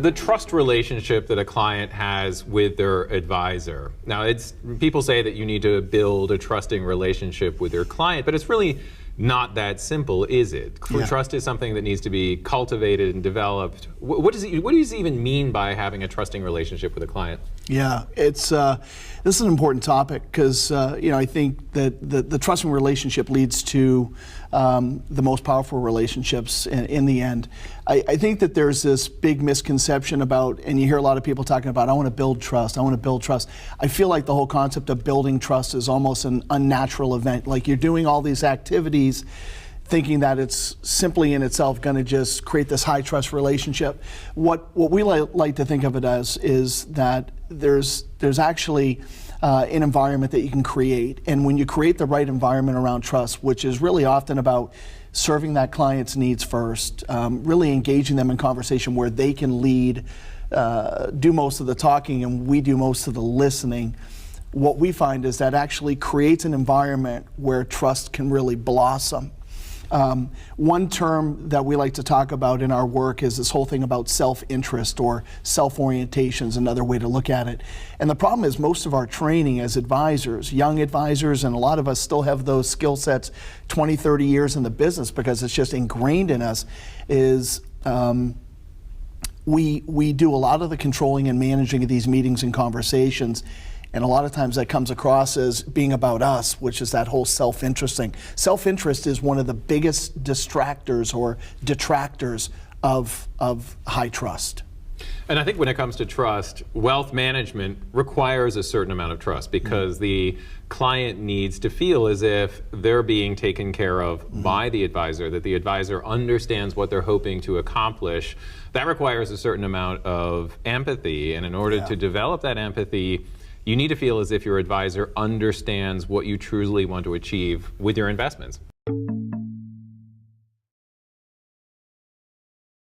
the trust relationship that a client has with their advisor. Now, people say that you need to build a trusting relationship with your client, but it's really not that simple, is it? Yeah. Trust is something that needs to be cultivated and developed. What does it even mean by having a trusting relationship with a client? Yeah, this is an important topic because I think that the trusting relationship leads to the most powerful relationships in the end. I think that there's this big misconception about, and you hear a lot of people talking about, I want to build trust, I want to build trust. I feel like the whole concept of building trust is almost an unnatural event. Like you're doing all these activities thinking that it's simply in itself going to just create this high trust relationship. What we like to think of it as is that there's actually an environment that you can create, and when you create the right environment around trust, which is really often about serving that client's needs first, really engaging them in conversation where they can lead, do most of the talking and we do most of the listening. What we find is that actually creates an environment where trust can really blossom. One term that we like to talk about in our work is this whole thing about self-interest or self-orientation is another way to look at it. And the problem is most of our training as advisors, young advisors, and a lot of us still have those skill sets 20, 30 years in the business because it's just ingrained in us, is we do a lot of the controlling and managing of these meetings and conversations. And a lot of times that comes across as being about us, which is that whole self-interest thing. Self-interest is one of the biggest distractors or detractors of high trust. And I think when it comes to trust, wealth management requires a certain amount of trust because the client needs to feel as if they're being taken care of by the advisor, that the advisor understands what they're hoping to accomplish. That requires a certain amount of empathy, and in order to develop that empathy, you need to feel as if your advisor understands what you truly want to achieve with your investments.